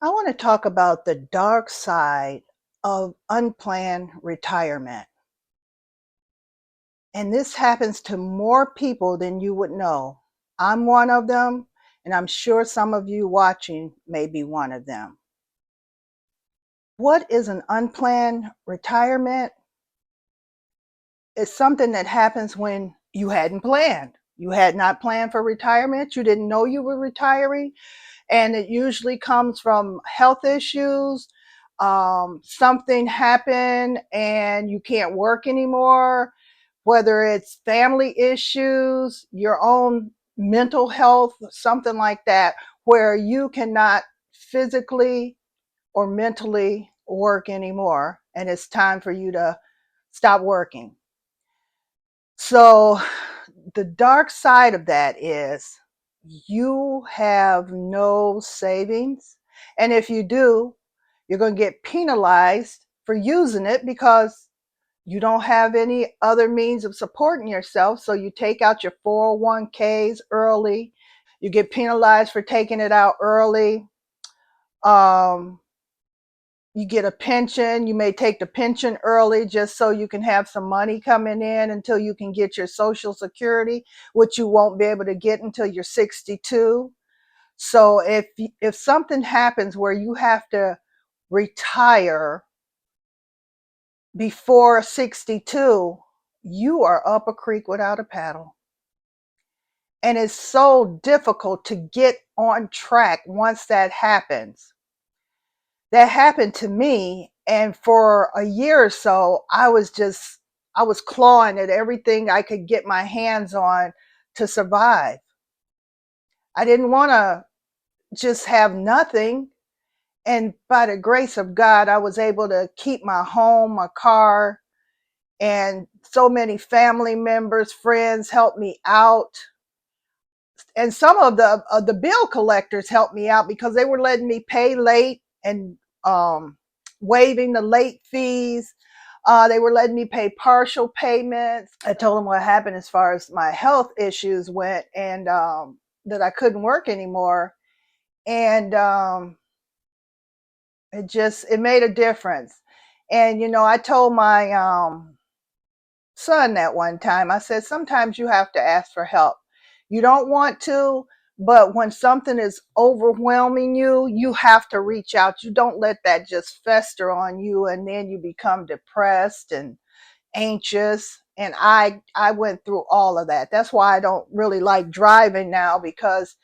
I want to talk about the dark side of unplanned retirement. And this happens to more people than you would know. I'm one of them, and I'm sure some of you watching may be one of them. What is an unplanned retirement? It's something that happens when you hadn't planned. You had not planned for retirement. You didn't know you were retiring. And it usually comes from health issues. Something happened and you can't work anymore, whether it's family issues, your own mental health, something like that, where you cannot physically or mentally work anymore. And it's time for you to stop working. So the dark side of that is you have no savings. And if you do, you're going to get penalized for using it because you don't have any other means of supporting yourself. So you take out your 401ks early. You get penalized for taking it out early. Um, you get a pension. You may take the pension early just so you can have some money coming in until you can get your Social Security, which you won't be able to get until you're 62. So if something happens where you have to retire before 62, you are up a creek without a paddle. And it's so difficult to get on track once that happens. That happened to me, and for a year or so I was clawing at everything I could get my hands on to survive. I didn't want to just have nothing. And by the grace of God, I was able to keep my home, my car, and so many family members, friends helped me out. And some of the bill collectors helped me out because they were letting me pay late and waiving the late fees. They were letting me pay partial payments. I told them what happened as far as my health issues went, and that I couldn't work anymore. And it made a difference. And I told my son that one time. I said, sometimes you have to ask for help. You don't want to, but when something is overwhelming you, you have to reach out. You don't let that just fester on you, and then you become depressed and anxious. And I went through all of that. That's why I don't really like driving now, because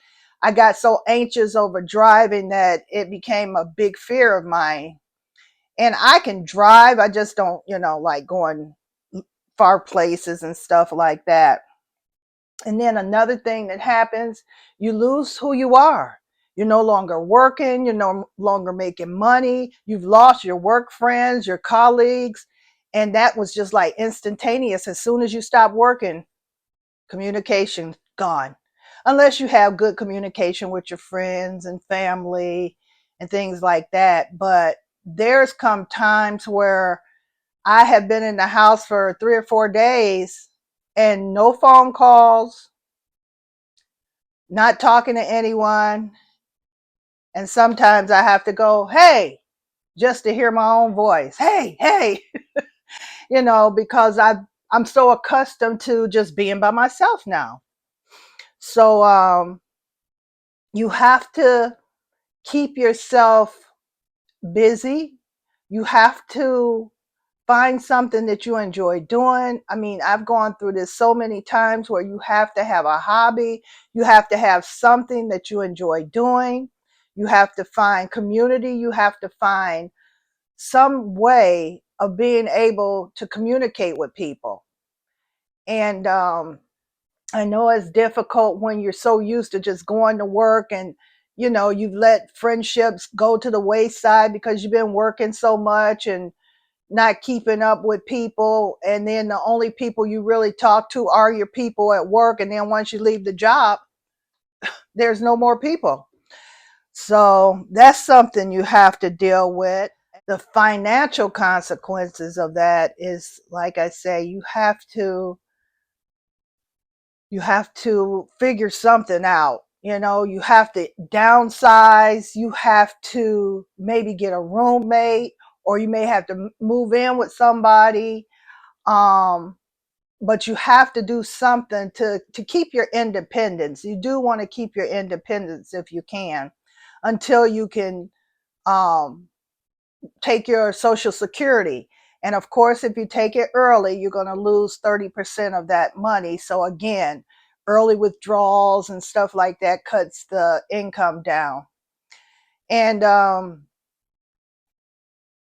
I got so anxious over driving that it became a big fear of mine. And I can drive, I just don't, like going far places and stuff like that. And then another thing that happens, you lose who you are. You're no longer working, you're no longer making money, you've lost your work friends, your colleagues. And that was just like instantaneous. As soon as you stop working, communication gone. Unless you have good communication with your friends and family and things like that. But there's come times where I have been in the house for 3 or 4 days and no phone calls, not talking to anyone. And sometimes I have to go, hey, just to hear my own voice. Hey, hey, because I'm so accustomed to just being by myself now. So you have to keep yourself busy. You have to find something that you enjoy doing. I mean, I've gone through this so many times where you have to have a hobby. You have to have something that you enjoy doing. You have to find community. You have to find some way of being able to communicate with people. And I know it's difficult when you're so used to just going to work, and you've let friendships go to the wayside because you've been working so much and not keeping up with people. And then the only people you really talk to are your people at work. And then once you leave the job, there's no more people. So that's something you have to deal with. The financial consequences of that is, like I say, you have to figure something out. You have to downsize. You have to maybe get a roommate, or you may have to move in with somebody. Um, but you have to do something to keep your independence. You do want to keep your independence if you can, until you can um, take your social security. And of course, if you take it early, you're going to lose 30% of that money. So again, early withdrawals and stuff like that cuts the income down. And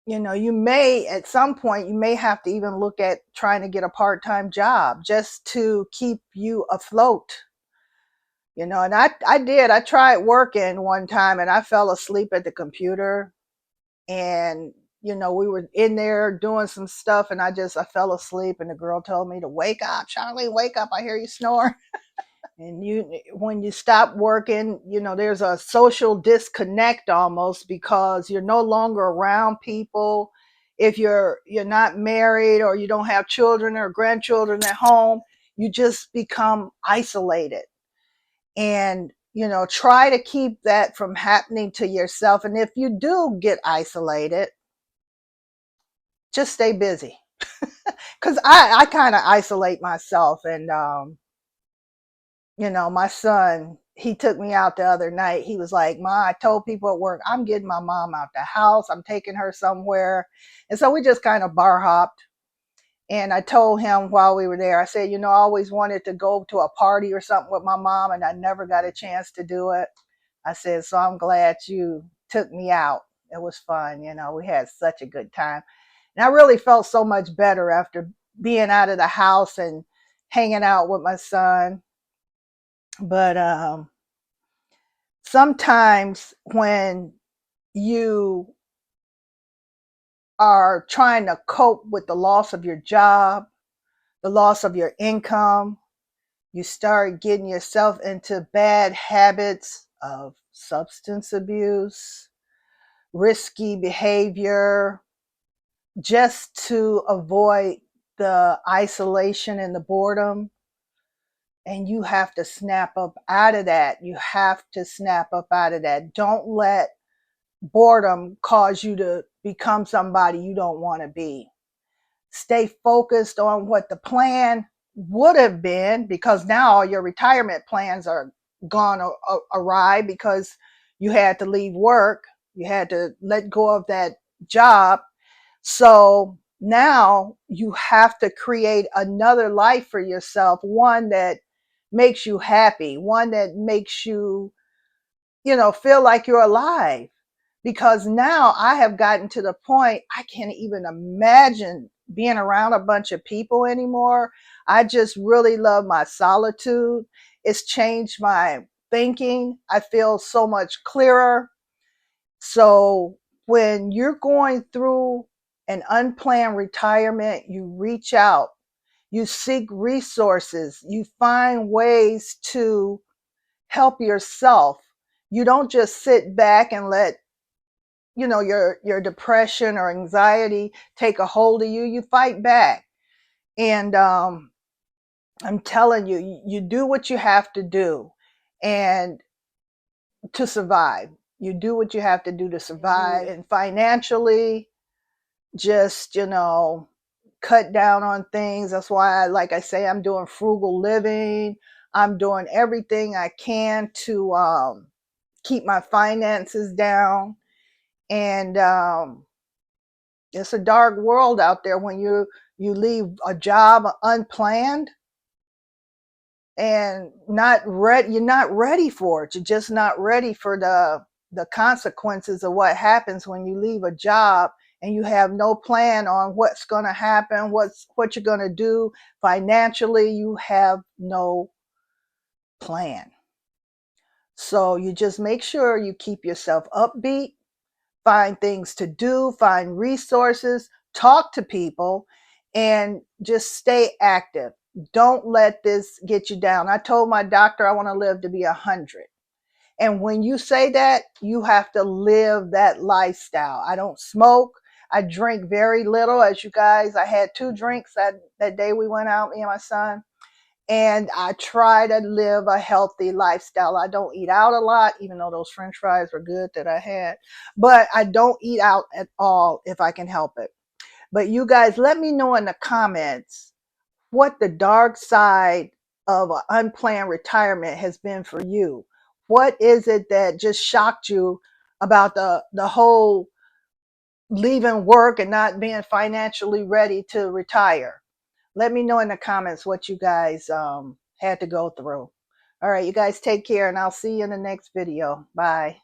you may, at some point, you may have to even look at trying to get a part-time job just to keep you afloat. And I tried working one time and I fell asleep at the computer, and we were in there doing some stuff, and I fell asleep, and the girl told me to wake up. Charlie, wake up, I hear you snoring. And when you stop working, there's a social disconnect almost, because you're no longer around people. If you're not married, or you don't have children or grandchildren at home, you just become isolated. And try to keep that from happening to yourself. And if you do get isolated, just stay busy. Because I kind of isolate myself. And my son, he took me out the other night. He was like, Ma, I told people at work, I'm getting my mom out the house, I'm taking her somewhere. And so we just kind of bar hopped. And I told him while we were there, I said, I always wanted to go to a party or something with my mom, and I never got a chance to do it. I said, so I'm glad you took me out. It was fun. We had such a good time. And I really felt so much better after being out of the house and hanging out with my son. But sometimes when you are trying to cope with the loss of your job, the loss of your income, you start getting yourself into bad habits of substance abuse, risky behavior, just to avoid the isolation and the boredom. And you have to snap up out of that. You have to snap up out of that. Don't let boredom cause you to become somebody you don't want to be. Stay focused on what the plan would have been, because now all your retirement plans are gone awry, because you had to leave work. You had to let go of that job. So now you have to create another life for yourself, one that makes you happy, one that makes you, feel like you're alive. Because now I have gotten to the point I can't even imagine being around a bunch of people anymore. I just really love my solitude. It's changed my thinking. I feel so much clearer. So when you're going through an unplanned retirement, you reach out, you seek resources, you find ways to help yourself. You don't just sit back and let your depression or anxiety take a hold of you. You fight back. And I'm telling you, you do what you have to do, and to survive. You do what you have to do to survive. And financially, just cut down on things. That's why like I say, I'm doing frugal living. I'm doing everything I can to keep my finances down. And it's a dark world out there when you leave a job unplanned and not ready. You're not ready for it. You're just not ready for the consequences of what happens when you leave a job and you have no plan on what's going to happen, what you're going to do financially. You have no plan. So you just make sure you keep yourself upbeat, find things to do, find resources, talk to people, and just stay active. Don't let this get you down. I told my doctor I want to live to be 100. And when you say that, you have to live that lifestyle. I don't smoke. I drink very little. As you guys, I had 2 drinks that day we went out, me and my son. And I try to live a healthy lifestyle. I don't eat out a lot, even though those French fries were good that I had. But I don't eat out at all if I can help it. But you guys, let me know in the comments what the dark side of an unplanned retirement has been for you. What is it that just shocked you about the whole leaving work and not being financially ready to retire? Let me know in the comments what you guys had to go through. All right, you guys take care, and I'll see you in the next video. Bye.